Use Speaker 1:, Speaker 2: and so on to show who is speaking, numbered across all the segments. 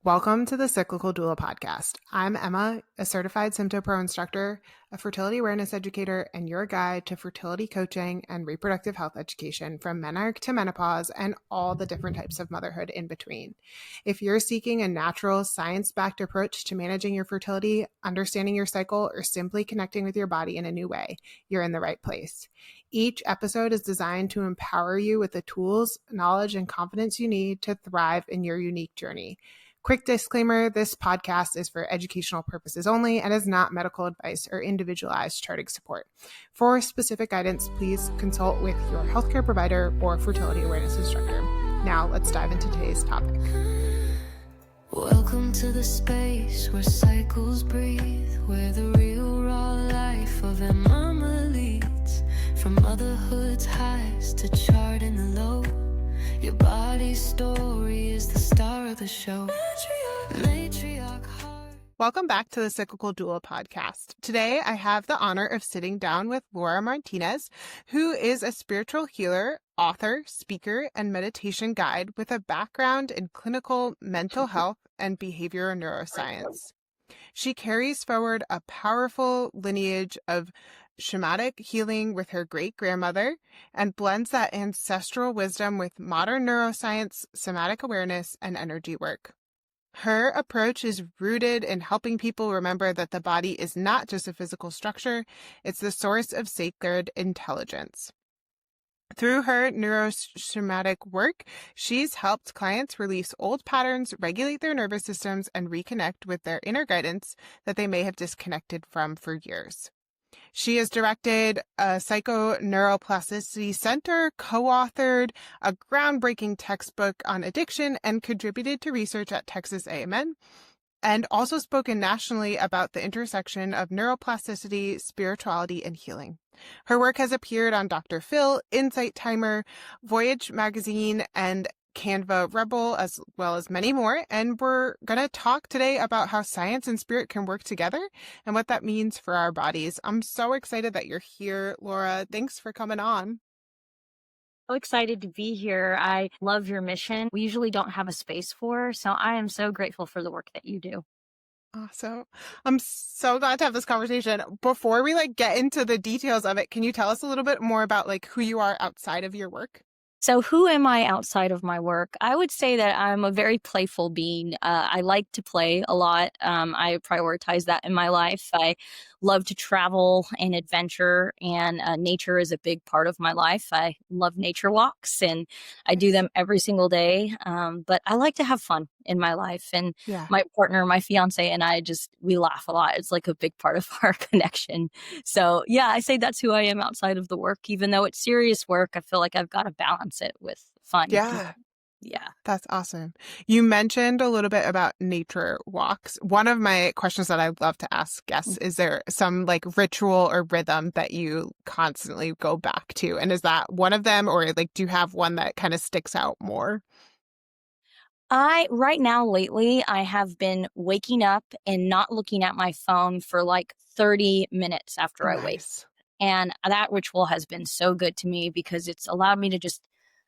Speaker 1: Welcome to the Cyclical Doula podcast. I'm Emma, a certified Sympto-Pro instructor, a fertility awareness educator, and your guide to fertility coaching and reproductive health education from menarche to menopause and all the different types of motherhood in between. If you're seeking a natural, science-backed approach to managing your fertility, understanding your cycle, or simply connecting with your body in a new way, you're in the right place. Each episode is designed to empower you with the tools, knowledge, and confidence you need to thrive in your unique journey. Quick disclaimer, this podcast is for educational purposes only and is not medical advice or individualized charting support. For specific guidance, please consult with your healthcare provider or fertility awareness instructor. Now, let's dive into today's topic.
Speaker 2: Welcome to the space where cycles breathe, where the real raw life of a mama leads. From motherhood's highs to charting the low, your body's story is the star of the show. Matriarch heart.
Speaker 1: Welcome back to the Cyclical Doula podcast. Today, I have the honor of sitting down with Laura Martinez, who is a spiritual healer, author, speaker, and meditation guide with a background in clinical mental health and behavioral neuroscience. She carries forward a powerful lineage of shamanic healing with her great-grandmother and blends that ancestral wisdom with modern neuroscience, somatic awareness, and energy work. Her approach is rooted in helping people remember that the body is not just a physical structure, it's the source of sacred intelligence. Through her neuro-shamanic work, she's helped clients release old patterns, regulate their nervous systems, and reconnect with their inner guidance that they may have disconnected from for years. She has directed a neuroplasticity center, co-authored a groundbreaking textbook on addiction, and contributed to research at Texas A&M, and also spoken nationally about the intersection of neuroplasticity, spirituality, and healing. Her work has appeared on Dr. Phil, Insight Timer, Voyage Magazine, and Canva Rebel, as well as many more. And we're going to talk today about how science and spirit can work together and what that means for our bodies. I'm so excited that you're here, Laura. Thanks for coming on.
Speaker 3: So excited to be here. I love your mission. We usually don't have a space for, so I am so grateful for the work that you do.
Speaker 1: Awesome. I'm so glad to have this conversation. Before we get into the details of it, can you tell us a little bit more about who you are outside of your work?
Speaker 3: So who am I outside of my work? I would say that I'm a very playful being. I like to play a lot. I prioritize that in my life. I love to travel and adventure, and nature is a big part of my life. I love nature walks, and I do them every single day. But I like to have fun in my life. And my partner, my fiance, and I we laugh a lot. It's like a big part of our connection. So yeah, I say that's who I am outside of the work. Even though it's serious work, I feel like I've got to balance it with fun.
Speaker 1: Yeah.
Speaker 3: Yeah.
Speaker 1: That's awesome. You mentioned a little bit about nature walks. One of my questions that I love to ask guests, is there some ritual or rhythm that you constantly go back to? And is that one of them, or do you have one that kind of sticks out more?
Speaker 3: Right now, lately, I have been waking up and not looking at my phone for 30 minutes after I wake. And that ritual has been so good to me because it's allowed me to just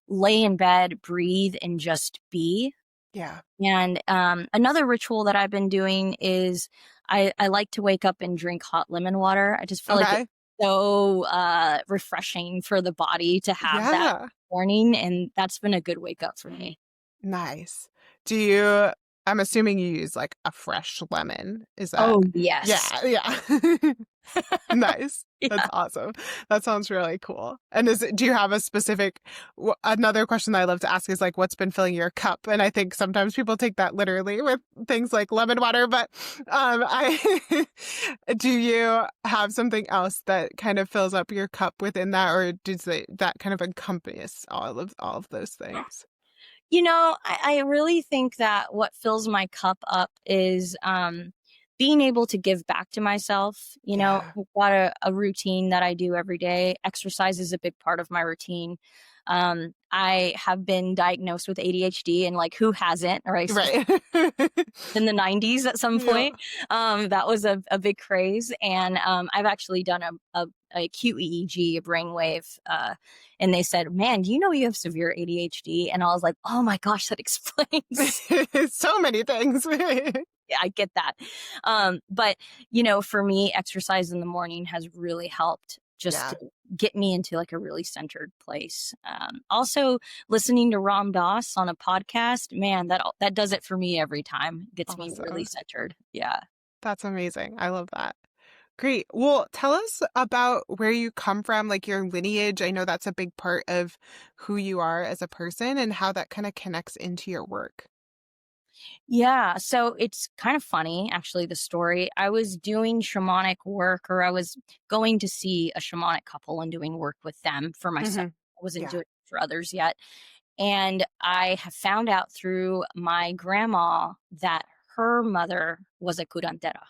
Speaker 3: lay in bed, breathe, and just be.
Speaker 1: Yeah.
Speaker 3: And another ritual that I've been doing is I like to wake up and drink hot lemon water. I just feel like it's so refreshing for the body to have that morning. And that's been a good wake up for me.
Speaker 1: Nice. I'm assuming you use a fresh lemon. Is that?
Speaker 3: Oh, yes.
Speaker 1: Yeah. Nice.
Speaker 3: Yeah.
Speaker 1: That's awesome. That sounds really cool. And do you have a specific, another question that I love to ask is what's been filling your cup? And I think sometimes people take that literally with things like lemon water, but do you have something else that kind of fills up your cup within that, or does that kind of encompass all of those things?
Speaker 3: I really think that what fills my cup up is being able to give back to myself. I've got a routine that I do every day. Exercise is a big part of my routine. I I have been diagnosed with ADHD, and like, who hasn't, right?
Speaker 1: Right.
Speaker 3: In the 90s at some
Speaker 1: Yeah.
Speaker 3: point. That was a big craze. And I've actually done a QEEG, a brainwave, and they said, man, do you know you have severe ADHD? And I was like, oh my gosh, that explains.
Speaker 1: So many things.
Speaker 3: Yeah, I get that. But, for me, exercise in the morning has really helped just
Speaker 1: Yeah.
Speaker 3: to get me into like a really centered place. Also, listening to Ram Dass on a podcast, man, that does it for me every time. Gets me really
Speaker 1: Awesome.
Speaker 3: centered. Yeah.
Speaker 1: That's amazing. I love that. Great. Well, tell us about where you come from, like your lineage. I know that's a big part of who you are as a person and how that kind of connects into your work.
Speaker 3: Yeah. So it's kind of funny, actually, the story. I was doing shamanic work, or I was going to see a shamanic couple and doing work with them for myself.
Speaker 1: Hmm.
Speaker 3: I wasn't
Speaker 1: Yeah.
Speaker 3: doing it for others yet. And I have found out through my grandma that her mother was a curandera.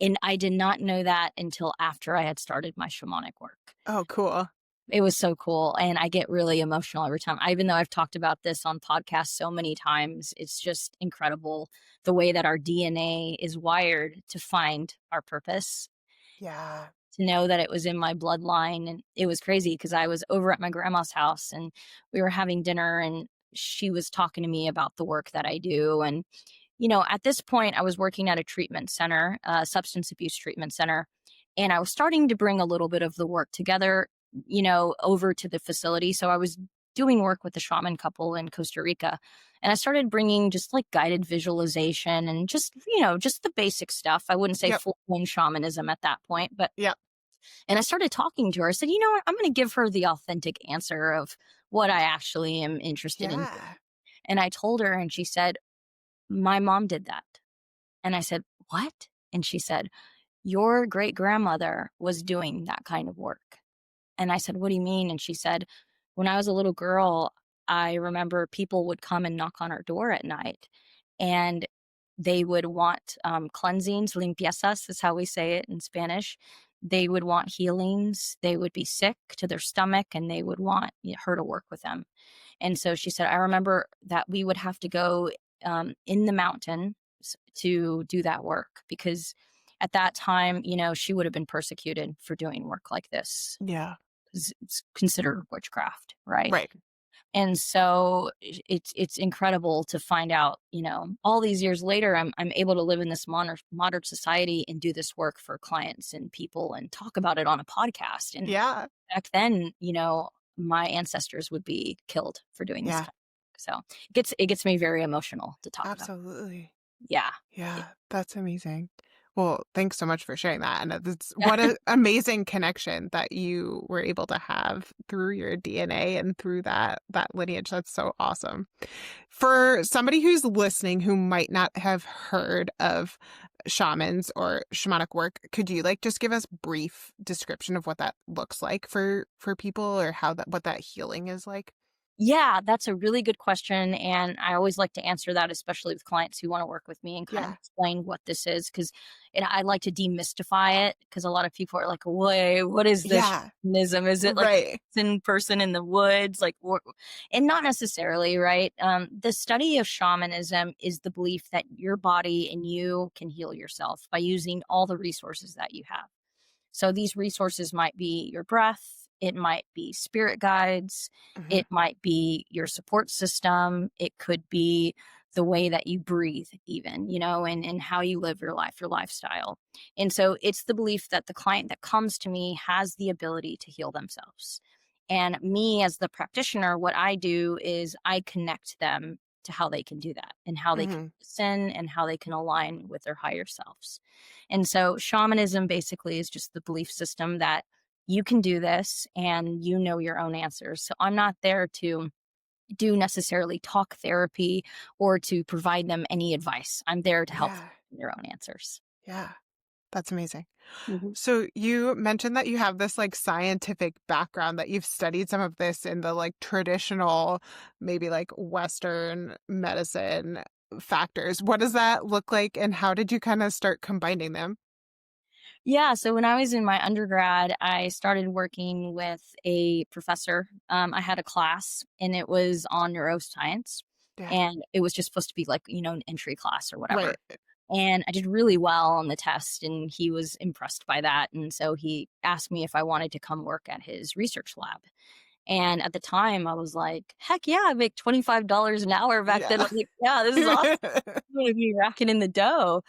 Speaker 3: And I did not know that until after I had started my shamanic work.
Speaker 1: Oh, cool.
Speaker 3: It was so cool. And I get really emotional every time. Even though I've talked about this on podcasts so many times, it's just incredible the way that our DNA is wired to find our purpose,
Speaker 1: Yeah.
Speaker 3: to know that it was in my bloodline. And it was crazy because I was over at my grandma's house and we were having dinner, and she was talking to me about the work that I do. And at this point, I was working at a treatment center, a substance abuse treatment center, and I was starting to bring a little bit of the work together, over to the facility. So I was doing work with the shaman couple in Costa Rica, and I started bringing just like guided visualization and just the basic stuff. I wouldn't say
Speaker 1: Yep.
Speaker 3: full-blown shamanism at that point, but
Speaker 1: Yep.
Speaker 3: and I started talking to her. I said, you know what? I'm going to give her the authentic answer of what I actually am interested in.
Speaker 1: Yeah.
Speaker 3: And I told her, and she said, my mom did that. And I said, what? And she said, your great grandmother was doing that kind of work. And I said, what do you mean? And she said, when I was a little girl, I remember people would come and knock on our door at night, and they would want cleansings, limpiezas is how we say it in Spanish. They would want healings. They would be sick to their stomach, and they would want her to work with them. And so she said, I remember that we would have to go in the mountain to do that work, because at that time, she would have been persecuted for doing work like this.
Speaker 1: Yeah.
Speaker 3: It's considered witchcraft, right?
Speaker 1: Right.
Speaker 3: And so it's incredible to find out, all these years later, I'm able to live in this modern society and do this work for clients and people and talk about it on a podcast. And
Speaker 1: Yeah.
Speaker 3: back then, my ancestors would be killed for doing this
Speaker 1: Yeah.
Speaker 3: kind of work. So it gets me very emotional to talk about.
Speaker 1: Absolutely.
Speaker 3: Yeah.
Speaker 1: Yeah. That's amazing. Well, thanks so much for sharing that. And it's what an amazing connection that you were able to have through your DNA and through that lineage. That's so awesome. For somebody who's listening who might not have heard of shamans or shamanic work, could you just give us brief description of what that looks like for people, or what that healing is like?
Speaker 3: Yeah, that's a really good question. And I always like to answer that, especially with clients who want to work with me and kind of
Speaker 1: Yeah.
Speaker 3: explain what this is. Because I like to demystify it, because a lot of people are like, wait, what is this
Speaker 1: Yeah.
Speaker 3: shamanism? Is it like
Speaker 1: Right.
Speaker 3: in person in the woods? And not necessarily, right? The study of shamanism is the belief that your body and you can heal yourself by using all the resources that you have. So these resources might be your breath, it might be spirit guides,
Speaker 1: Mhm.
Speaker 3: it might be your support system, it could be the way that you breathe, even, and how you live your life, your lifestyle. And so it's the belief that the client that comes to me has the ability to heal themselves. And me as the practitioner, what I do is I connect them to how they can do that, and how they can
Speaker 1: Mhm.
Speaker 3: listen, and how they can align with their higher selves. And so shamanism basically is just the belief system that you can do this and your own answers. So I'm not there to do necessarily talk therapy or to provide them any advice. I'm there to help them
Speaker 1: Yeah.
Speaker 3: find their own answers.
Speaker 1: Yeah. That's amazing.
Speaker 3: Mhm.
Speaker 1: So you mentioned that you have this scientific background, that you've studied some of this in the traditional, maybe Western medicine factors. What does that look like, and how did you kind of start combining them?
Speaker 3: Yeah, so when I was in my undergrad, I started working with a professor. I had a class and it was on neuroscience,
Speaker 1: Yeah.
Speaker 3: and it was just supposed to be like, an entry class or whatever.
Speaker 1: Right.
Speaker 3: And I did really well on the test, and he was impressed by that. And so he asked me if I wanted to come work at his research lab. And at the time, I was like, heck yeah, I make $25 an hour back then. I
Speaker 1: Yeah.
Speaker 3: was like, yeah, this is awesome. I'm gonna be racking in the dough.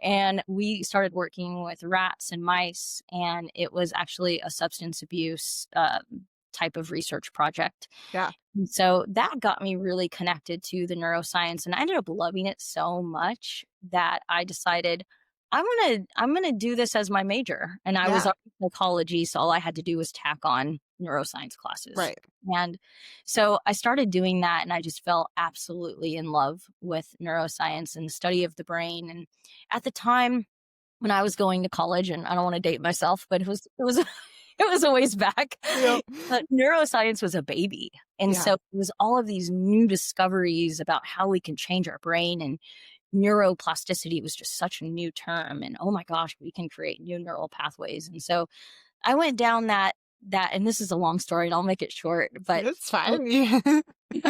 Speaker 3: And we started working with rats and mice, and it was actually a substance abuse type of research project.
Speaker 1: Yeah.
Speaker 3: And so that got me really connected to the neuroscience, and I ended up loving it so much that I decided I'm gonna do this as my major. And I was
Speaker 1: Yeah.
Speaker 3: already in psychology, so all I had to do was tack on neuroscience classes.
Speaker 1: Right.
Speaker 3: And so I started doing that, and I just fell absolutely in love with neuroscience and the study of the brain. And at the time when I was going to college, and I don't want to date myself, but it was it was a ways back.
Speaker 1: Yep.
Speaker 3: But neuroscience was a baby. And
Speaker 1: Yeah.
Speaker 3: so it was all of these new discoveries about how we can change our brain, and neuroplasticity was just such a new term. And oh my gosh, we can create new neural pathways. And so I went down that and this is a long story and I'll make it short, but
Speaker 1: It's fine. Yeah.
Speaker 3: I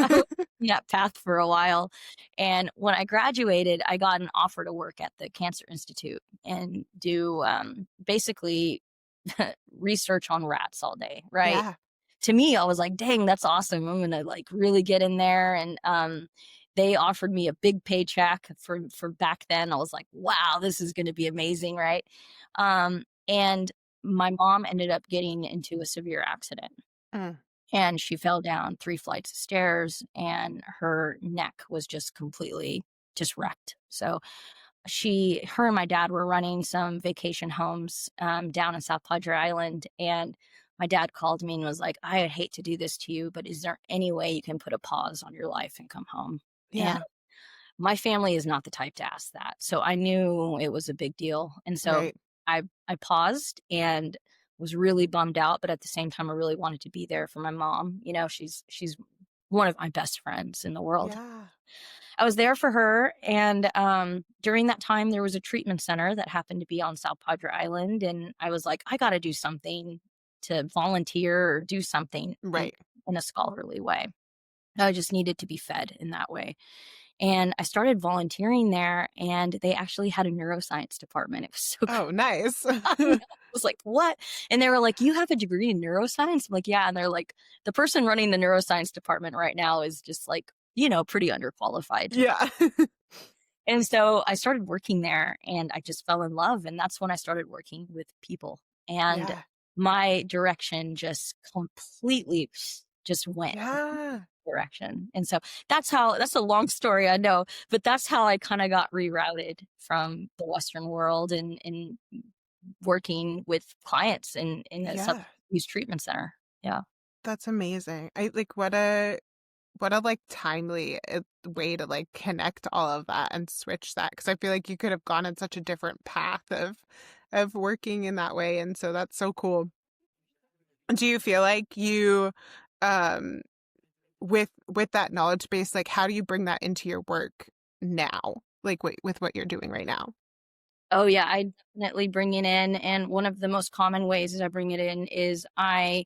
Speaker 3: was in that path for a while. And when I graduated, I got an offer to work at the Cancer Institute and do basically research on rats all day, right?
Speaker 1: Yeah.
Speaker 3: To me, I was like, dang, that's awesome. I'm gonna like really get in there. And they offered me a big paycheck for back then. I was like, wow, this is gonna be amazing, right? And my mom ended up getting into a severe accident,
Speaker 1: Mm.
Speaker 3: and she fell down 3 flights of stairs, and her neck was just completely just wrecked. So her and my dad were running some vacation homes down in South Padre Island, and my dad called me and was like, I would hate to do this to you, but is there any way you can put a pause on your life and come home? And
Speaker 1: Yeah.
Speaker 3: my family is not the type to ask that. So I knew it was a big deal. And so
Speaker 1: Right.
Speaker 3: I paused and was really bummed out, but at the same time I really wanted to be there for my mom. She's one of my best friends in the world.
Speaker 1: Yeah.
Speaker 3: I was there for her, and during that time there was a treatment center that happened to be on South Padre Island, and I was like, I got to do something to volunteer or do something
Speaker 1: Right.
Speaker 3: in a scholarly way. I just needed to be fed in that way. And I started volunteering there, and they actually had a neuroscience department. It was so
Speaker 1: Oh, nice.
Speaker 3: I was like, what? And they were like, you have a degree in neuroscience? I'm like, yeah. And they're like, the person running the neuroscience department right now is just like, pretty underqualified.
Speaker 1: Yeah.
Speaker 3: And so I started working there, and I just fell in love. And that's when I started working with people. And
Speaker 1: Yeah.
Speaker 3: my direction just completely just went
Speaker 1: Yeah.
Speaker 3: direction. And so that's a long story, I know, but that's how I kind of got rerouted from the Western world and working with clients in a substance
Speaker 1: Yeah.
Speaker 3: use treatment center. Yeah.
Speaker 1: That's amazing. I like what a like timely way to like connect all of that and switch that, because I feel like you could have gone in such a different path of working in that way, and so that's so cool. Do you feel like you um with that knowledge base, like how do you bring that into your work now, like with what you're doing right now?
Speaker 3: Oh yeah, I definitely bring it in. And one of the most common ways that I bring it in is I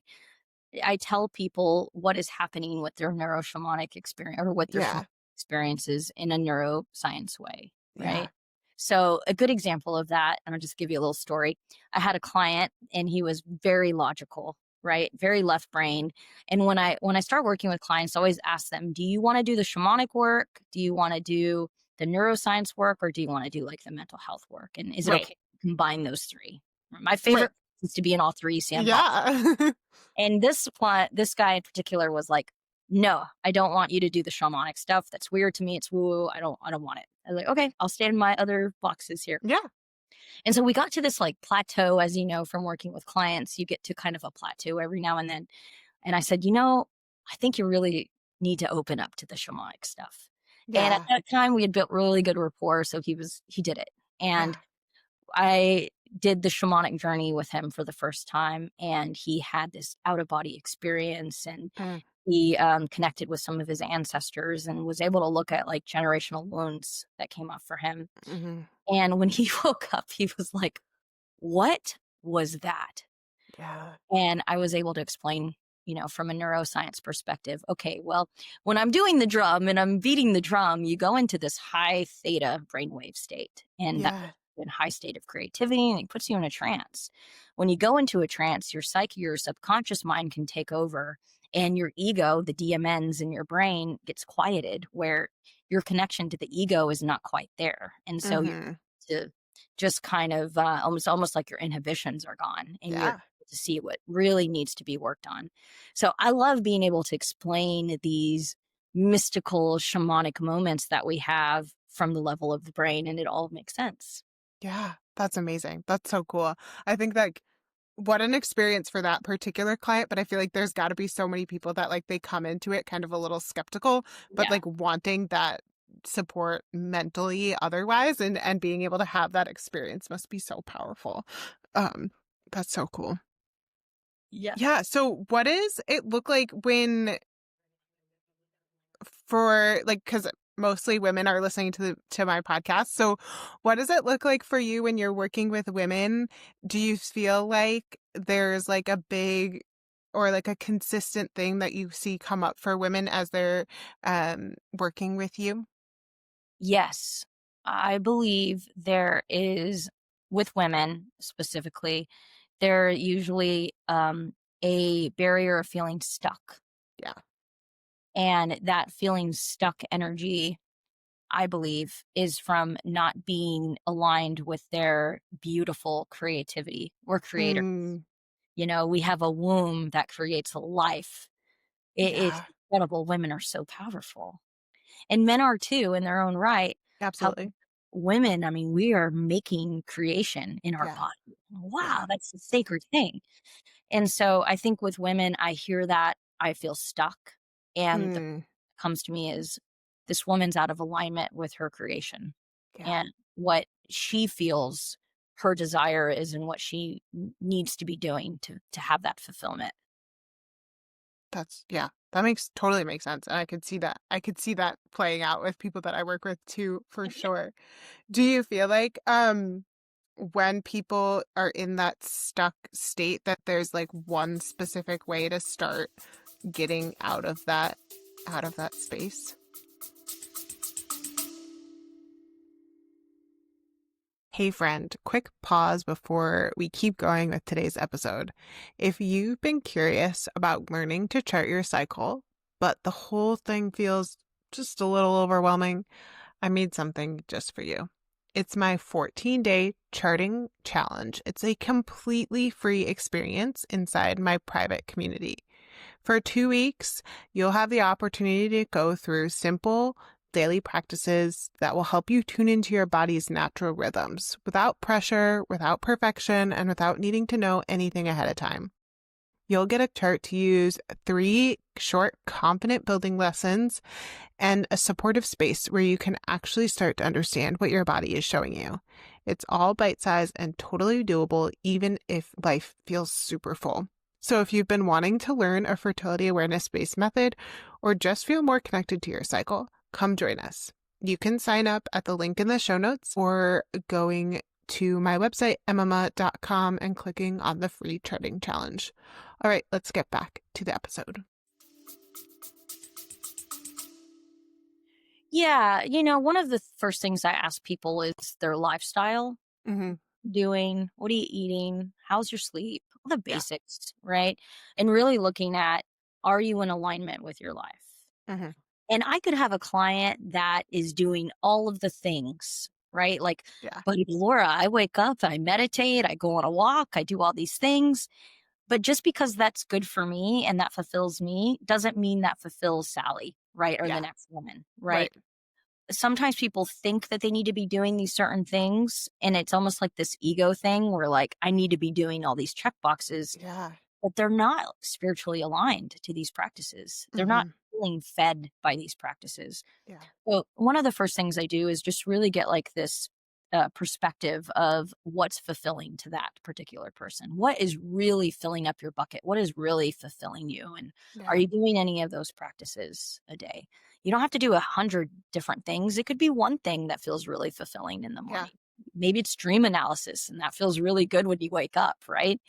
Speaker 3: tell people what is happening with their neuro-shamanic experience or with their
Speaker 1: Yeah.
Speaker 3: shamanic experiences in a neuroscience way,
Speaker 1: Yeah.
Speaker 3: right? So a good example of that, and I'll just give you a little story. I had a client, and he was very logical, right? Very left brained. And when I start working with clients, I always ask them, do you want to do the shamanic work? Do you want to do the neuroscience work, or do you want to do like the mental health work? And is it
Speaker 1: Right.
Speaker 3: okay to combine those three? My
Speaker 1: Right.
Speaker 3: favorite is to be in all three sandboxes.
Speaker 1: Yeah.
Speaker 3: And this guy in particular was like, no, I don't want you to do the shamanic stuff. That's weird to me. It's woo. I don't want it. I was like, okay, I'll stay in my other boxes here.
Speaker 1: Yeah.
Speaker 3: And so we got to this like plateau, as you know, from working with clients, you get to kind of a plateau every now and then. And I said, I think you really need to open up to the shamanic stuff. And at
Speaker 1: Yeah.
Speaker 3: that time we had built really good rapport. So he did it. And I did the shamanic journey with him for the first time, and he had this out of body experience, and
Speaker 1: Mm.
Speaker 3: he connected with some of his ancestors and was able to look at like generational wounds that came up for him.
Speaker 1: Mhm.
Speaker 3: And when he woke up, he was like, what was that?
Speaker 1: Yeah.
Speaker 3: And I was able to explain, from a neuroscience perspective, okay, well, when I'm doing the drum and I'm beating the drum, you go into this high theta brainwave state. And that
Speaker 1: Yeah.
Speaker 3: puts you in a high state of creativity and it puts you in a trance. When you go into a trance, your psyche, your subconscious mind can take over and your ego, the DMNs in your brain, gets quieted where your connection to the ego is not quite there. And so you're
Speaker 1: Mm-hmm.
Speaker 3: to just kind of almost like your inhibitions are gone and you're
Speaker 1: Yeah.
Speaker 3: to see what really needs to be worked on. So I love being able to explain these mystical shamanic moments that we have from the level of the brain, and it all makes sense.
Speaker 1: Yeah. That's amazing. That's so cool. I think that what an experience for that particular client, but I feel like there's got to be so many people that like they come into it kind of a little skeptical, but
Speaker 3: Yeah.
Speaker 1: like wanting that support mentally otherwise, and being able to have that experience must be so powerful. Um that's so cool.
Speaker 3: Yeah.
Speaker 1: Yeah, so what does it look like when for like cuz mostly women are listening to my podcast. So what does it look like for you when you're working with women? Do you feel like there's like a big or like a consistent thing that you see come up for women as they're working with you?
Speaker 3: Yes. I believe there is, with women specifically, there usually a barrier of feeling stuck.
Speaker 1: Yeah.
Speaker 3: And that feeling stuck energy, I believe, is from not being aligned with their beautiful creativity. We're creators.
Speaker 1: Mm,
Speaker 3: We have a womb that creates a life. It's
Speaker 1: yeah,
Speaker 3: incredible. Women are so powerful. And men are too in their own right. How
Speaker 1: absolutely.
Speaker 3: women, I mean, we are making creation in our
Speaker 1: Yeah.
Speaker 3: body. Wow,
Speaker 1: Yeah.
Speaker 3: that's a sacred thing. And so I think with women, I hear that, I feel stuck. And the
Speaker 1: Mm,
Speaker 3: comes to me is this woman's out of alignment with her creation
Speaker 1: yeah.
Speaker 3: and what she feels her desire is and what she needs to be doing to have that fulfillment.
Speaker 1: That's yeah. That makes totally makes sense. And I could see that. I could see that playing out with people that I work with too, for sure. Do you feel like when people are in that stuck state that there's like one specific way to start getting out of that space? Hey friend, quick pause before we keep going with today's episode. If you've been curious about learning to chart your cycle, but the whole thing feels just a little overwhelming, I made something just for you. It's my 14-day charting challenge. It's a completely free experience inside my private community. For 2 weeks, you'll have the opportunity to go through simple daily practices that will help you tune into your body's natural rhythms without pressure, without perfection, and without needing to know anything ahead of time. You'll get a chart to use, 3 short, confident building lessons, and a supportive space where you can actually start to understand what your body is showing you. It's all bite-sized and totally doable, even if life feels super full. So if you've been wanting to learn a fertility awareness-based method or just feel more connected to your cycle, come join us. You can sign up at the link in the show notes or going to my website, emma.com, and clicking on the free charting challenge. All right, let's get back to the episode.
Speaker 3: Yeah, one of the first things I ask people is their lifestyle.
Speaker 1: Mm-hmm.
Speaker 3: What are you eating? How's your sleep? All the
Speaker 1: Yeah.
Speaker 3: basics, right? And really looking at, are you in alignment with your life?
Speaker 1: Mm-hmm.
Speaker 3: And I could have a client that is doing all of the things, right? Like,
Speaker 1: Yeah.
Speaker 3: but Laura, I wake up, I meditate, I go on a walk, I do all these things. But just because that's good for me and that fulfills me doesn't mean that fulfills Sally, right? Or the
Speaker 1: Yeah.
Speaker 3: next woman, right?
Speaker 1: Right.
Speaker 3: Sometimes people think that they need to be doing these certain things. And it's almost like this ego thing where like, I need to be doing all these check boxes,
Speaker 1: Yeah.
Speaker 3: but they're not spiritually aligned to these practices. They're not
Speaker 1: Mm-hmm.
Speaker 3: feeling fed by these practices.
Speaker 1: Yeah.
Speaker 3: So one of the first things I do is just really get like this perspective of what's fulfilling to that particular person. What is really filling up your bucket? What is really fulfilling you? And are
Speaker 1: Yeah.
Speaker 3: you doing any of those practices a day? You don't have to do 100 different things. It could be one thing that feels really fulfilling in the
Speaker 1: Yeah.
Speaker 3: morning. maybe it's dream analysis, and that feels really good when you wake up, right?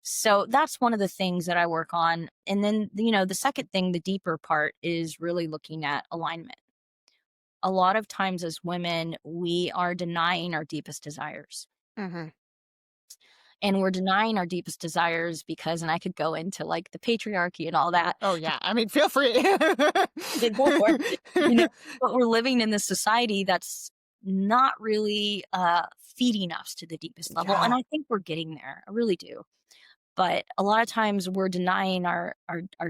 Speaker 3: So that's one of the things that I work on. And then, the second thing, the deeper part, is really looking at alignment. A lot of times as women, we are denying our deepest desires.
Speaker 1: Mm-hmm.
Speaker 3: And we're denying our deepest desires because, and I could go into like the patriarchy and all that.
Speaker 1: Oh yeah. I mean, feel free.
Speaker 3: Then go for it. But we're living in this society that's not really feeding us to the deepest level.
Speaker 1: Yeah.
Speaker 3: And I think we're getting there. I really do. But a lot of times we're denying our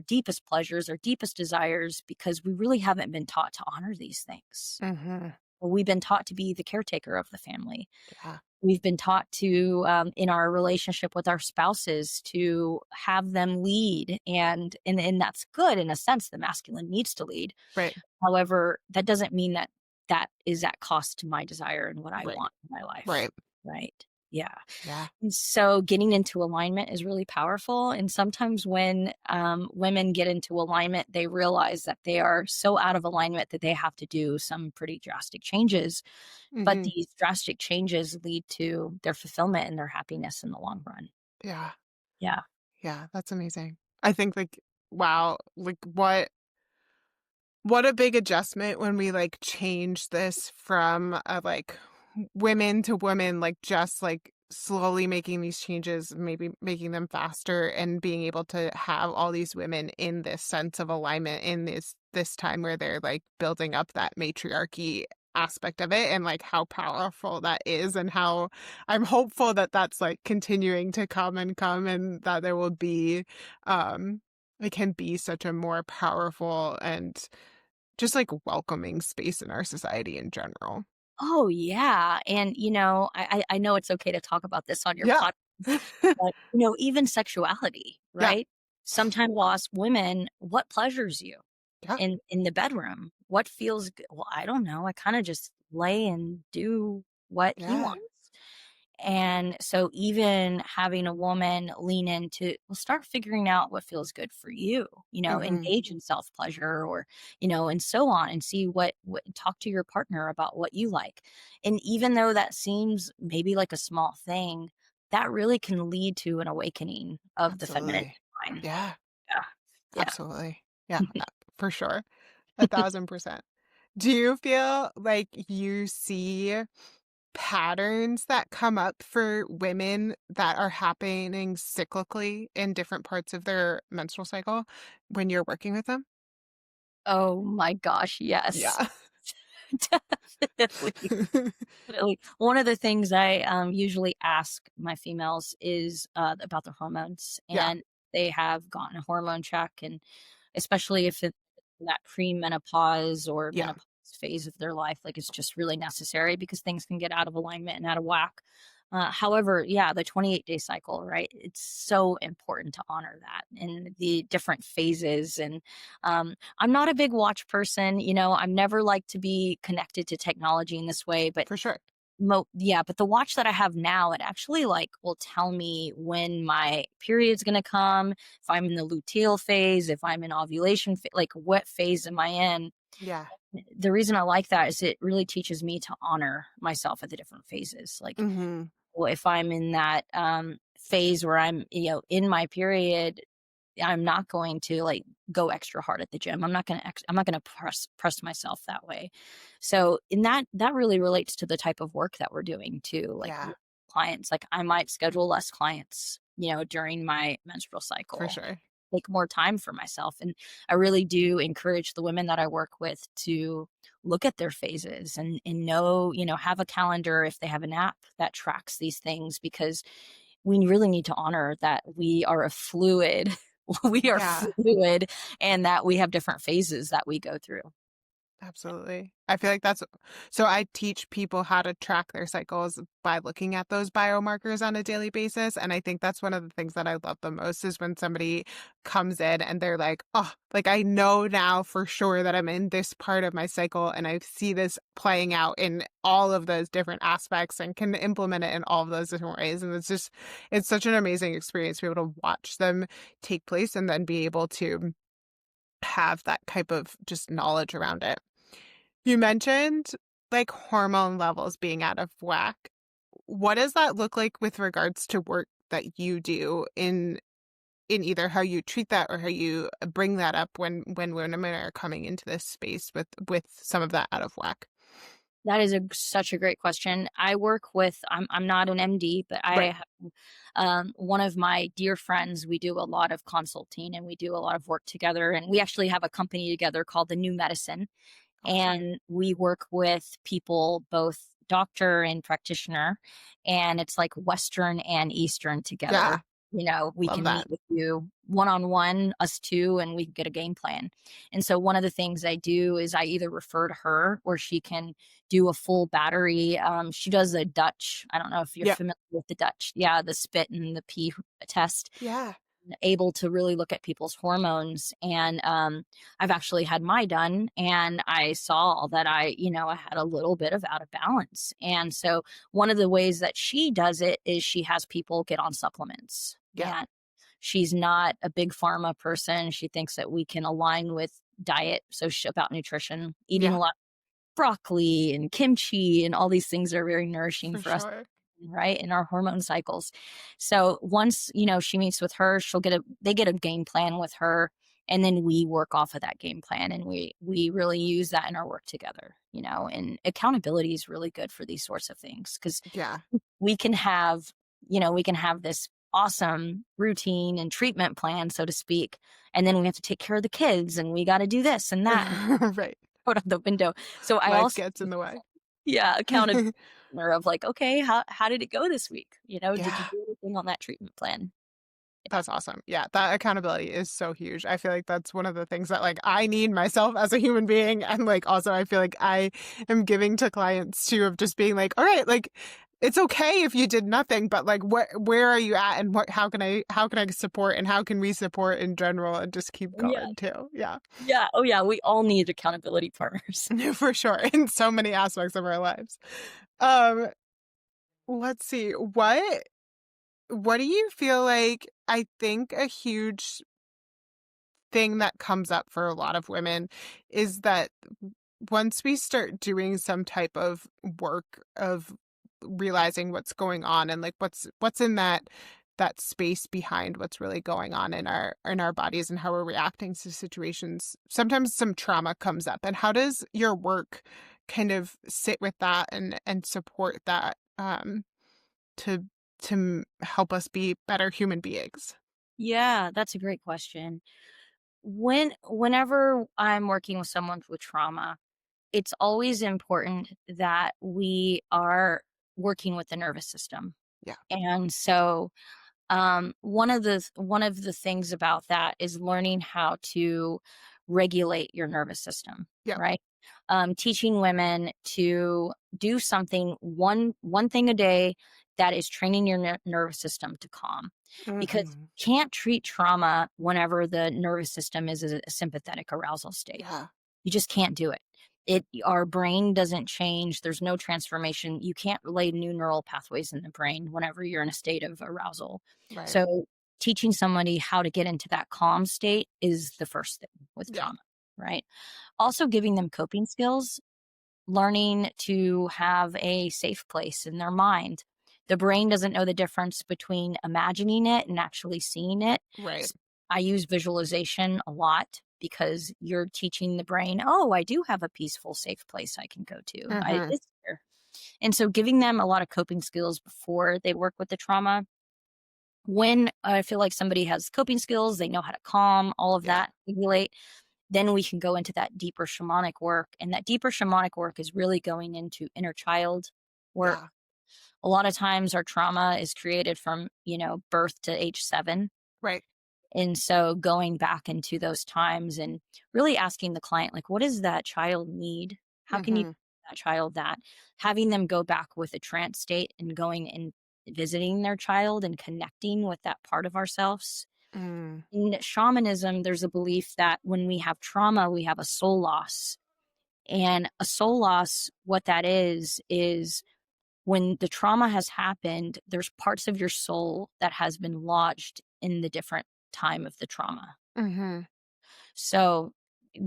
Speaker 3: deepest pleasures, our deepest desires, because we really haven't been taught to honor these things.
Speaker 1: Mm-hmm.
Speaker 3: We've been taught to be the caretaker of the family.
Speaker 1: Yeah.
Speaker 3: We've been taught to, in our relationship with our spouses, to have them lead. And that's good in a sense. The masculine needs to lead.
Speaker 1: Right.
Speaker 3: However, that doesn't mean that is at cost to my desire and what I
Speaker 1: Right.
Speaker 3: want in my life.
Speaker 1: Right.
Speaker 3: Right. Yeah.
Speaker 1: Yeah.
Speaker 3: And so getting into alignment is really powerful. And sometimes when women get into alignment, they realize that they are so out of alignment that they have to do some pretty drastic changes. But
Speaker 1: Mm-hmm.
Speaker 3: these drastic changes lead to their fulfillment and their happiness in the long run.
Speaker 1: Yeah.
Speaker 3: Yeah.
Speaker 1: Yeah. That's amazing. I think like, wow, like what a big adjustment when we like change this from like women to women, like just like slowly making these changes, maybe making them faster, and being able to have all these women in this sense of alignment in this time where they're like building up that matriarchy aspect of it, and like how powerful that is, and how I'm hopeful that that's like continuing to come and that there will be it can be such a more powerful and just like welcoming space in our society in general.
Speaker 3: Oh, yeah. And, I know it's okay to talk about this on your
Speaker 1: Yeah.
Speaker 3: podcast, but, even sexuality,
Speaker 1: Yeah.
Speaker 3: right? Sometimes I'll ask women, what pleasures you
Speaker 1: Yeah.
Speaker 3: in the bedroom? What feels good? Well, I don't know. I kind of just lay and do what he
Speaker 1: Yeah.
Speaker 3: wants. And so even having a woman lean into, well, start figuring out what feels good for you,
Speaker 1: Mm-hmm.
Speaker 3: engage in self-pleasure, or, and so on, and see what talk to your partner about what you like. And even though that seems maybe like a small thing, that really can lead to an awakening of the feminine
Speaker 1: Absolutely.
Speaker 3: divine.
Speaker 1: Yeah.
Speaker 3: Yeah. Yeah.
Speaker 1: Absolutely. Yeah. For sure. 1,000%. Do you feel like you see patterns that come up for women that are happening cyclically in different parts of their menstrual cycle when you're working with them?
Speaker 3: Oh my gosh, yes.
Speaker 1: Yeah.
Speaker 3: Definitely. Definitely. One of the things I usually ask my females is about their hormones,
Speaker 1: Yeah.
Speaker 3: and they have gotten a hormone check, and especially if it's that pre-menopause or
Speaker 1: Yeah.
Speaker 3: menopause phase of their life, like it's just really necessary because things can get out of alignment and out of whack. However, yeah, the 28-day cycle, right? It's so important to honor that and the different phases. And I'm not a big watch person. I'm never like to be connected to technology in this way, but
Speaker 1: For sure.
Speaker 3: but the watch that I have now, it actually like will tell me when my period's going to come, if I'm in the luteal phase, if I'm in ovulation, like what phase am I in?
Speaker 1: Yeah.
Speaker 3: The reason I like that is it really teaches me to honor myself at the different phases. Like,
Speaker 1: Mm-hmm.
Speaker 3: well, if I'm in that phase where I'm, in my period, I'm not going to like go extra hard at the gym. I'm not going to press myself that way. So in that really relates to the type of work that we're doing too. Like
Speaker 1: Yeah.
Speaker 3: clients, like I might schedule less clients, during my menstrual
Speaker 1: For
Speaker 3: cycle,
Speaker 1: sure.
Speaker 3: take more time for myself. And I really do encourage the women that I work with to look at their phases and know, have a calendar if they have an app that tracks these things, because we really need to honor that we are a fluid. We are
Speaker 1: Yeah.
Speaker 3: fluid, and that we have different phases that we go through.
Speaker 1: Absolutely. I feel like so I teach people how to track their cycles by looking at those biomarkers on a daily basis. And I think that's one of the things that I love the most is when somebody comes in and they're like, oh, like I know now for sure that I'm in this part of my cycle and I see this playing out in all of those different aspects and can implement it in all of those different ways. And it's such an amazing experience to be able to watch them take place and then be able to have that type of just knowledge around it. You mentioned like hormone levels being out of whack. what does that look like with regards to work that you do in either how you treat that or how you bring that up when women are coming into this space with some of that out of whack?
Speaker 3: That is such a great question. I work with, I'm not an MD, but
Speaker 1: Right.
Speaker 3: I one of my dear friends. We do a lot of consulting and we do a lot of work together. And we actually have a company together called the New Medicine.
Speaker 1: Awesome.
Speaker 3: And we work with people, both doctor and practitioner, and it's like Western and Eastern
Speaker 1: Yeah.
Speaker 3: together. We
Speaker 1: Love
Speaker 3: can
Speaker 1: that.
Speaker 3: meet with you one-on-one, us two, and we can get a game plan. And so one of the things I do is I either refer to her or she can do a full battery. She does a Dutch. I don't know if you're
Speaker 1: Yeah.
Speaker 3: familiar with the Dutch. Yeah, the spit and the pee test,
Speaker 1: Yeah.
Speaker 3: able to really look at people's hormones. And I've actually had my done, and I saw that I had a little bit of out of balance. And so one of the ways that she does it is she has people get on supplements.
Speaker 1: Yeah.
Speaker 3: And she's not a big pharma person. She thinks that we can align with diet. So about nutrition, eating a
Speaker 1: Yeah.
Speaker 3: lot broccoli and kimchi and all these things are very nourishing
Speaker 1: For
Speaker 3: for us,
Speaker 1: sure.
Speaker 3: right, in our hormone cycles. So once she meets with her, they get a game plan with her, and then we work off of that game plan, and we really use that in our work together. And accountability is really good for these sorts of things, because
Speaker 1: Yeah.
Speaker 3: we can have we can have this awesome routine and treatment plan, so to speak, and then we have to take care of the kids, and we got to do this and that, and
Speaker 1: Right.
Speaker 3: out of the window. So I
Speaker 1: Life
Speaker 3: also,
Speaker 1: gets in the way.
Speaker 3: yeah, accountability of like, okay, how did it go this week? Did you
Speaker 1: Yeah.
Speaker 3: do anything on that treatment plan? Yeah.
Speaker 1: That's awesome. Yeah, that accountability is so huge. I feel like that's one of the things that like I need myself as a human being, and like also I feel like I am giving to clients too, of just being like, all right, like it's okay if you did nothing, but like where are you at, and how can I support, and how can we support in general, and just keep
Speaker 3: Yeah.
Speaker 1: going too. Yeah.
Speaker 3: Yeah. Oh yeah. We all need accountability partners.
Speaker 1: For sure, in so many aspects of our lives. Um let's see. What do you feel like? I think a huge thing that comes up for a lot of women is that once we start doing some type of work of realizing what's going on, and like what's in that space behind what's really going on in our bodies and how we're reacting to situations, sometimes some trauma comes up. And how does your work kind of sit with that and support that, to help us be better human beings?
Speaker 3: Yeah, that's a great question. Whenever I'm working with someone with trauma, it's always important that we are working with the nervous system.
Speaker 1: Yeah.
Speaker 3: And so one of the things about that is learning how to regulate your nervous system,
Speaker 1: Yeah.
Speaker 3: right? Teaching women to do something, one thing a day, that is training your nervous system to calm, because
Speaker 1: Hmm.
Speaker 3: you can't treat trauma whenever the nervous system is a sympathetic arousal state.
Speaker 1: Yeah.
Speaker 3: You just can't do it. Our brain doesn't change. There's no transformation. You can't lay new neural pathways in the brain whenever you're in a state of arousal.
Speaker 1: Right.
Speaker 3: So teaching somebody how to get into that calm state is the first thing with
Speaker 1: Yeah.
Speaker 3: trauma, right? Also giving them coping skills, learning to have a safe place in their mind. The brain doesn't know the difference between imagining it and actually seeing it.
Speaker 1: Right.
Speaker 3: I use visualization a lot, because you're teaching the brain, oh, I do have a peaceful, safe place I can go to.
Speaker 1: Hmm.
Speaker 3: It's here. And so giving them a lot of coping skills before they work with the trauma. When I feel like somebody has coping skills, they know how to calm, all of
Speaker 1: Yeah.
Speaker 3: that, regulate, then we can go into that deeper shamanic work. And that deeper shamanic work is really going into inner child work.
Speaker 1: Yeah.
Speaker 3: A lot of times our trauma is created from, birth to age 7.
Speaker 1: Right.
Speaker 3: And so going back into those times and really asking the client, like, what does that child need? How can you
Speaker 1: Hmm.
Speaker 3: give that child that? Having them go back with a trance state and going and visiting their child and connecting with that part of ourselves.
Speaker 1: Mm.
Speaker 3: In shamanism, there's a belief that when we have trauma, we have a soul loss. And a soul loss, what that is when the trauma has happened, there's parts of your soul that has been lodged in the different time of the trauma.
Speaker 1: Hmm.
Speaker 3: So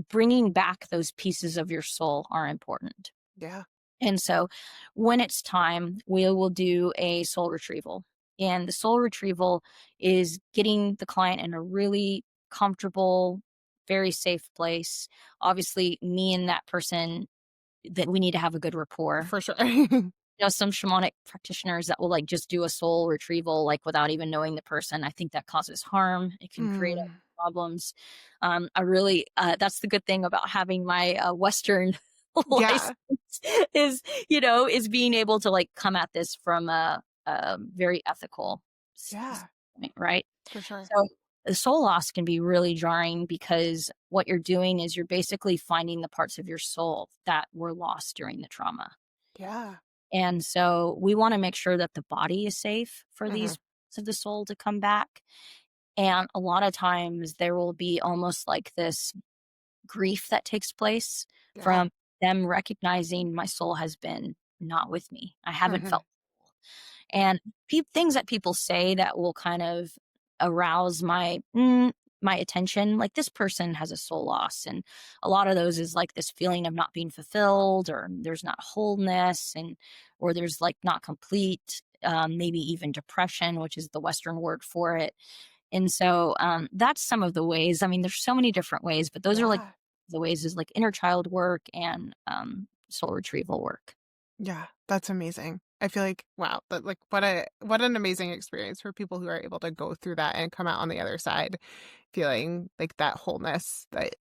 Speaker 3: bringing back those pieces of your soul are important.
Speaker 1: Yeah.
Speaker 3: And so when it's time, we will do a soul retrieval. And the soul retrieval is getting the client in a really comfortable, very safe place. Obviously, me and that person, that we need to have a good rapport.
Speaker 1: For sure.
Speaker 3: Some shamanic practitioners that will like just do a soul retrieval like without even knowing the person. I think that causes harm. It can create
Speaker 1: Mm.
Speaker 3: problems. I really that's the good thing about having my Western
Speaker 1: Yeah.
Speaker 3: license is is being able to like come at this from a very ethical
Speaker 1: Yeah.
Speaker 3: standpoint, right?
Speaker 1: For sure.
Speaker 3: So the soul loss can be really jarring because what you're doing is you're basically finding the parts of your soul that were lost during the trauma.
Speaker 1: Yeah.
Speaker 3: And so we want to make sure that the body is safe for
Speaker 1: Hmm.
Speaker 3: these parts of the soul to come back. And a lot of times there will be almost like this grief that takes place
Speaker 1: Yeah.
Speaker 3: from them recognizing my soul has been not with me. I haven't
Speaker 1: Hmm.
Speaker 3: felt. And things that people say that will kind of arouse my attention, like this person has a soul loss, and a lot of those is like this feeling of not being fulfilled, or there's not wholeness, and or there's like not complete, maybe even depression, which is the Western word for it. And so that's some of the ways. I mean, there's so many different ways, but those are like
Speaker 1: Yeah.
Speaker 3: the ways is like inner child work and soul retrieval work.
Speaker 1: Yeah. That's amazing. I feel like, wow, that like what an amazing experience for people who are able to go through that and come out on the other side feeling like that wholeness that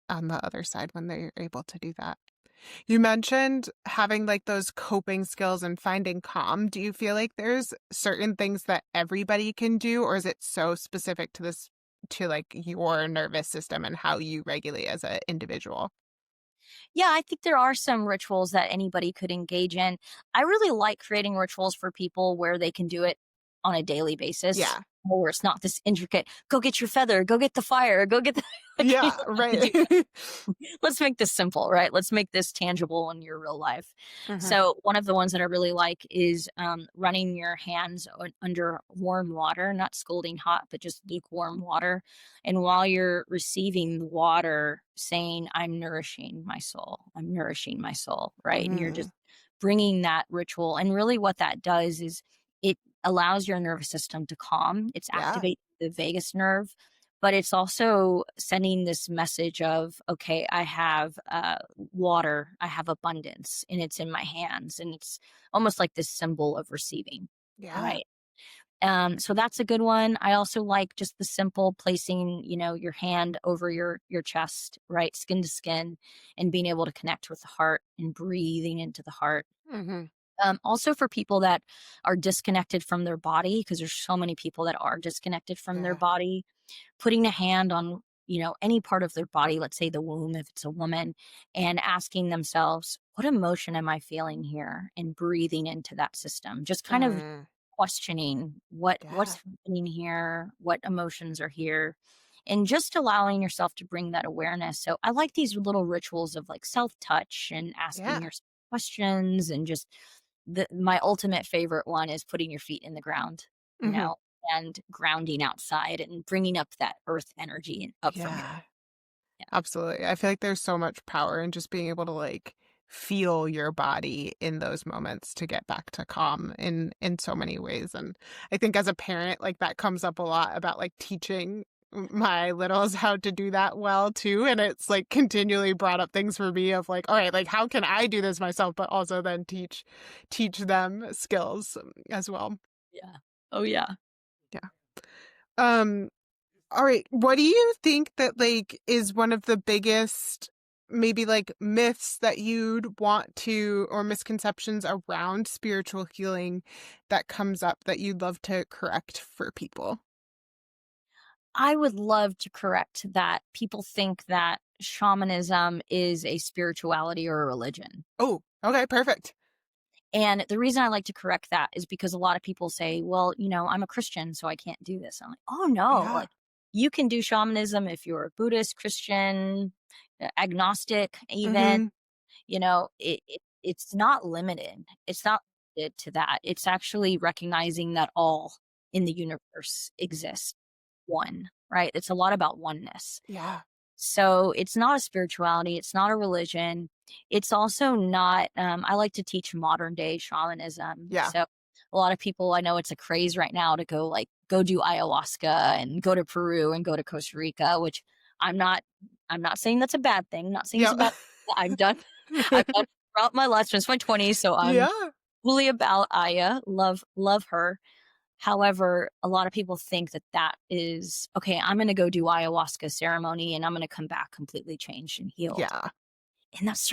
Speaker 1: on the other side when they're able to do that. You mentioned having like those coping skills and finding calm. Do you feel like there's certain things that everybody can do, or is it so specific to this, to like your nervous system and how you regulate as an individual?
Speaker 3: Yeah, I think there are some rituals that anybody could engage in. I really like creating rituals for people where they can do it on a daily basis,
Speaker 1: Yeah.
Speaker 3: where it's not this intricate, go get your feather, go get the fire, go get the like, you
Speaker 1: Yeah.
Speaker 3: don't have to
Speaker 1: Right.
Speaker 3: do let's make this simple, right? Let's make this tangible in your real life.
Speaker 1: Hmm.
Speaker 3: So one of the ones that I really like is running your hands under warm water, not scalding hot, but just lukewarm water. And while you're receiving the water, saying, I'm nourishing my soul, right? And you're
Speaker 1: Mm.
Speaker 3: just bringing that ritual. And really what that does is it allows your nervous system to calm. It's
Speaker 1: Yeah.
Speaker 3: activating the vagus nerve, but it's also sending this message of, okay, I have water, I have abundance, and it's in my hands, and it's almost like this symbol of receiving,
Speaker 1: Yeah.
Speaker 3: right? So that's a good one. I also like just the simple placing, your hand over your chest, right, skin to skin, and being able to connect with the heart and breathing into the heart.
Speaker 1: Hmm.
Speaker 3: Also for people that are disconnected from their body, because there's so many people that are disconnected from their
Speaker 1: Yeah.
Speaker 3: body, putting a hand on, any part of their body, let's say the womb, if it's a woman, and asking themselves, what emotion am I feeling here? And breathing into that system, just kind of
Speaker 1: Mm.
Speaker 3: questioning what's
Speaker 1: Yeah.
Speaker 3: happening here, what emotions are here, and just allowing yourself to bring that awareness. So I like these little rituals of like self-touch and asking
Speaker 1: Yeah.
Speaker 3: yourself questions, and just my ultimate favorite one is putting your feet in the ground, you
Speaker 1: Hmm.
Speaker 3: know, and grounding outside and bringing up that earth energy and up from your
Speaker 1: Yeah.
Speaker 3: yeah.
Speaker 1: Absolutely. I feel like there's so much power in just being able to like feel your body in those moments to get back to calm in so many ways. And I think as a parent, like that comes up a lot about like teaching my littles how to do that well too. And it's like continually brought up things for me of like, all right, like how can I do this myself, but also then teach them skills as well.
Speaker 3: Yeah. Oh yeah.
Speaker 1: Yeah. Um All right. What do you think that like is one of the biggest maybe like myths that you'd want to, or misconceptions around spiritual healing that comes up that you'd love to correct for people?
Speaker 3: I would love to correct that. People think that shamanism is a spirituality or a religion.
Speaker 1: Oh, okay, perfect.
Speaker 3: And the reason I like to correct that is because a lot of people say, well, I'm a Christian, so I can't do this. I'm like, oh no,
Speaker 1: Yeah.
Speaker 3: like you can do shamanism if you're a Buddhist, Christian, agnostic, even,
Speaker 1: Mhm.
Speaker 3: it's not limited. It's not limited to that. It's actually recognizing that all in the universe exists one, right? It's a lot about oneness.
Speaker 1: Yeah.
Speaker 3: So it's not a spirituality, it's not a religion. it's also not, I like to teach modern day shamanism.
Speaker 1: Yeah.
Speaker 3: So a lot of people, I know it's a craze right now to go do ayahuasca and go to Peru and go to Costa Rica, which I'm not, I'm not saying that's a bad thing. Not saying it's
Speaker 1: Yep.
Speaker 3: about, I've done, I've done throughout my life since my 20s. So I'm
Speaker 1: Yeah.
Speaker 3: fully about Aya. Love her. However, a lot of people think that that is okay. I'm going to go do ayahuasca ceremony and I'm going to come back completely changed and healed.
Speaker 1: Yeah.
Speaker 3: And that's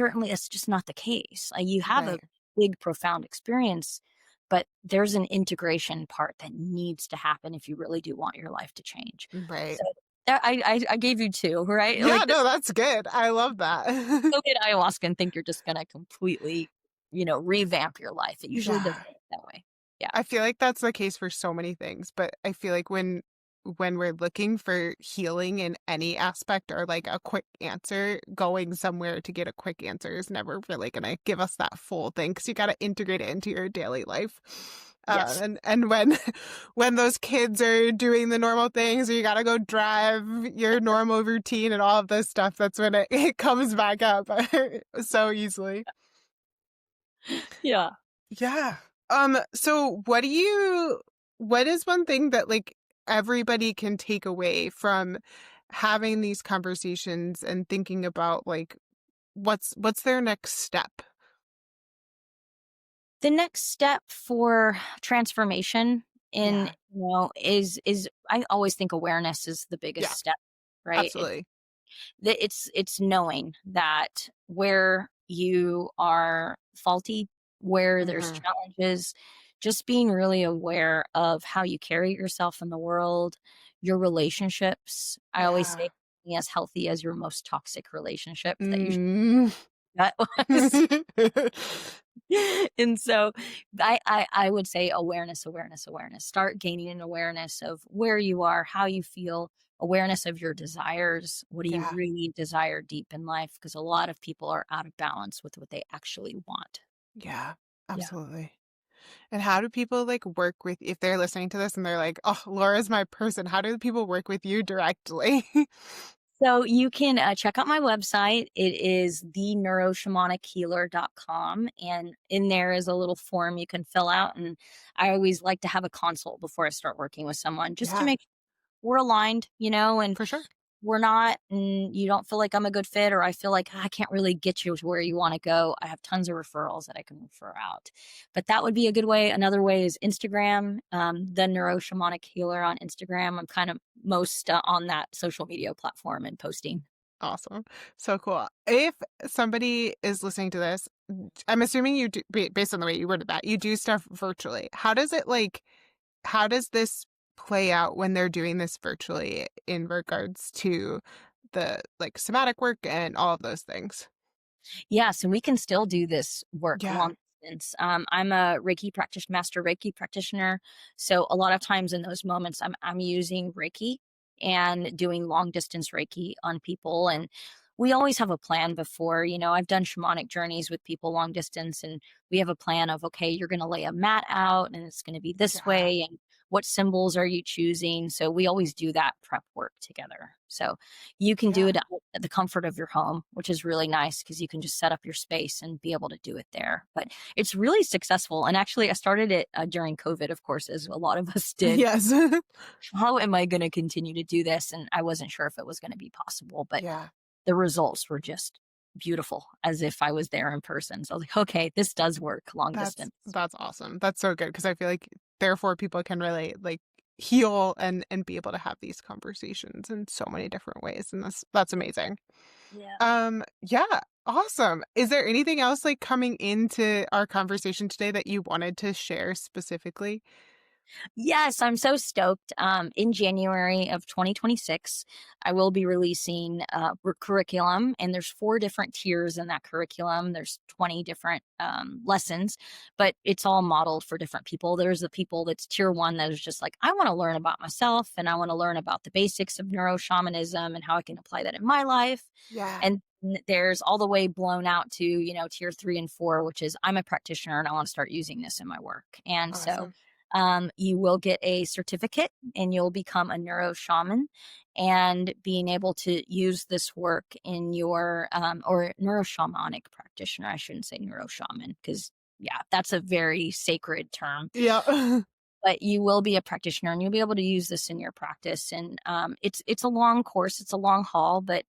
Speaker 3: just not the case. You have a
Speaker 1: Right.
Speaker 3: big, profound experience, but there's an integration part that needs to happen if you really do want your life to change.
Speaker 1: Right.
Speaker 3: So I gave you two, right?
Speaker 1: Yeah,
Speaker 3: Like,
Speaker 1: no, that's good. I love that.
Speaker 3: go get ayahuasca and think you're just gonna completely, revamp your life. It usually
Speaker 1: Yeah.
Speaker 3: doesn't work that way. Yeah.
Speaker 1: I feel like that's the case for so many things, but I feel like when we're looking for healing in any aspect or like a quick answer, going somewhere to get a quick answer is never really going to give us that full thing because you got to integrate it into your daily life.
Speaker 3: Yes.
Speaker 1: And when when those kids are doing the normal things, or you got to go drive your normal routine and all of this stuff, that's when it comes back up so easily.
Speaker 3: Yeah.
Speaker 1: Yeah. So what is one thing that like everybody can take away from having these conversations and thinking about like what's their next step?
Speaker 3: The next step for transformation in,
Speaker 1: Yeah.
Speaker 3: is I always think awareness is the biggest
Speaker 1: Yeah,
Speaker 3: step, right?
Speaker 1: absolutely.
Speaker 3: It's knowing that where you are faulty, where there's
Speaker 1: Hmm.
Speaker 3: challenges, just being really aware of how you carry yourself in the world, your relationships. I always say
Speaker 1: Yeah.
Speaker 3: being as healthy as your most toxic relationship that you should
Speaker 1: Mm.
Speaker 3: that was. And so I would say awareness, awareness, awareness. Start gaining an awareness of where you are, how you feel, awareness of your desires. What do you
Speaker 1: Yeah.
Speaker 3: really desire deep in life? Because a lot of people are out of balance with what they actually want.
Speaker 1: Yeah,
Speaker 3: Yeah.
Speaker 1: absolutely. And how do people like work with if they're listening to this and they're like, "Oh, Laura's my person." How do people work with you directly?
Speaker 3: So you can check out my website. It is neuro-shamanichealer.com. And in there is a little form you can fill out. And I always like to have a consult before I start working with someone just to
Speaker 1: Yeah,
Speaker 3: make sure we're aligned, and
Speaker 1: for sure.
Speaker 3: we're not, and you don't feel like I'm a good fit, or I feel like I can't really get you to where you want to go. I have tons of referrals that I can refer out. But that would be a good way. Another way is Instagram, the Neuro-Shamanic Healer on Instagram. I'm kind of most on that social media platform and posting.
Speaker 1: Awesome. So cool. If somebody is listening to this, I'm assuming you do, based on the way you worded that, you do stuff virtually. How does this play out when they're doing this virtually in regards to the like somatic work and all of those things?
Speaker 3: Yeah, so we can still do this work
Speaker 1: Yeah.
Speaker 3: long distance. I'm a Reiki practitioner, master Reiki practitioner. So a lot of times in those moments, I'm using Reiki and doing long distance Reiki on people. And we always have a plan before. I've done shamanic journeys with people long distance, and we have a plan of, okay, you're going to lay a mat out, and it's going to be this
Speaker 1: Yeah.
Speaker 3: way, and what symbols are you choosing? So we always do that prep work together. So you can do
Speaker 1: Yeah.
Speaker 3: it at the comfort of your home, which is really nice because you can just set up your space and be able to do it there. But it's really successful. And actually, I started it during COVID, of course, as a lot of us did.
Speaker 1: Yes.
Speaker 3: How am I going to continue to do this? And I wasn't sure if it was going to be possible, but
Speaker 1: Yeah.
Speaker 3: the results were just beautiful, as if I was there in person. So I was like, okay, this does work long distance.
Speaker 1: That's awesome. That's so good because I feel like therefore people can really like heal and be able to have these conversations in so many different ways, and that's amazing.
Speaker 3: Yeah.
Speaker 1: Yeah, awesome. Is there anything else like coming into our conversation today that you wanted to share specifically?
Speaker 3: Yes, I'm so stoked. In January of 2026, I will be releasing curriculum, and there's 4 different tiers in that curriculum. There's 20 different lessons, but it's all modeled for different people. There's the people that's tier 1 that is just like, I want to learn about myself, and I want to learn about the basics of neuro-shamanism and how I can apply that in my life.
Speaker 1: Yeah.
Speaker 3: And there's all the way blown out to, tier 3 and 4, which is I'm a practitioner and I want to start using this in my work. And so
Speaker 1: Awesome.
Speaker 3: You will get a certificate and you'll become a neuro-shaman, and being able to use this work in your or neuro-shamanic practitioner. I shouldn't say neuro-shaman because, yeah, that's a very sacred term.
Speaker 1: Yeah.
Speaker 3: But you will be a practitioner and you'll be able to use this in your practice. And it's a long course, it's a long haul, but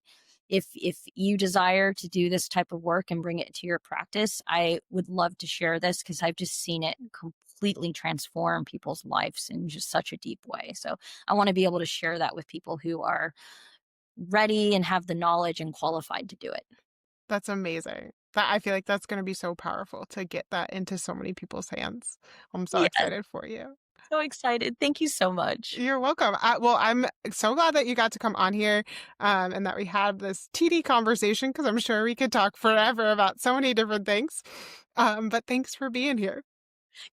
Speaker 3: if you desire to do this type of work and bring it to your practice, I would love to share this because I've just seen it completely transform people's lives in just such a deep way. So I want to be able to share that with people who are ready and have the knowledge and qualified to do it.
Speaker 1: That's amazing. I feel like that's going to be so powerful to get that into so many people's hands. I'm so
Speaker 3: Yes,
Speaker 1: excited for you.
Speaker 3: so excited. Thank you so much.
Speaker 1: You're welcome. Well, I'm so glad that you got to come on here and that we had this TD conversation, because I'm sure we could talk forever about so many different things. But thanks for being here.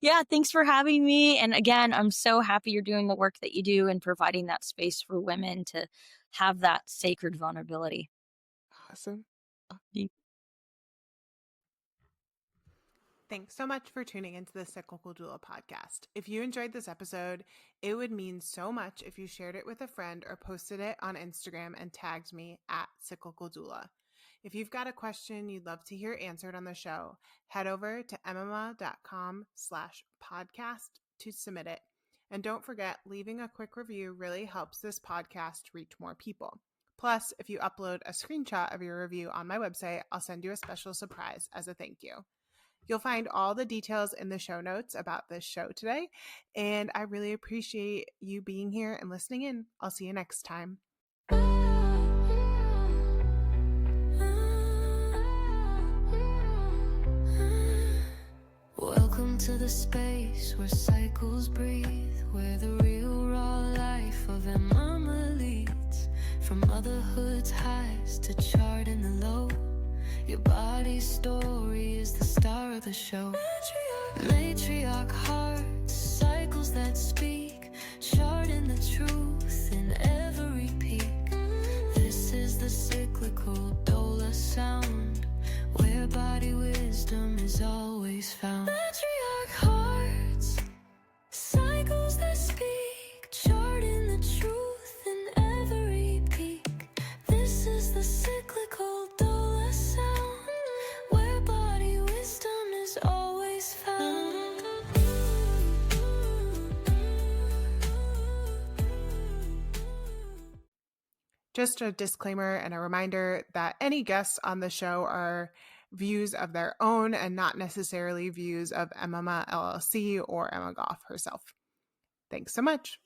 Speaker 3: Yeah, thanks for having me. And again, I'm so happy you're doing the work that you do and providing that space for women to have that sacred vulnerability.
Speaker 1: Awesome.
Speaker 3: You-
Speaker 1: Thanks so much for tuning into the Cyclical Doula podcast. If you enjoyed this episode, it would mean so much if you shared it with a friend or posted it on Instagram and tagged me at Cyclical Doula. If you've got a question you'd love to hear answered on the show, head over to emma.com/podcast to submit it. And don't forget, leaving a quick review really helps this podcast reach more people. Plus, if you upload a screenshot of your review on my website, I'll send you a special surprise as a thank you. You'll find all the details in the show notes about this show today, and I really appreciate you being here and listening in. I'll see you next time.
Speaker 2: Welcome to the space where cycles breathe, where the real raw life of a mama leads, from motherhood's highs to charting the low. Your body's story is the star of the show. Matriarch hearts, cycles that speak, charting the truth in every peak. This is the cyclical doula sound, where body wisdom is always found. Matriarch hearts, cycles that speak, charting the truth in every peak. This is the cyclical doula sound, where body wisdom is always found.
Speaker 1: Just a disclaimer and a reminder that any guests on the show are views of their own and not necessarily views of Emma LLC or Emma Goff herself. Thanks so much.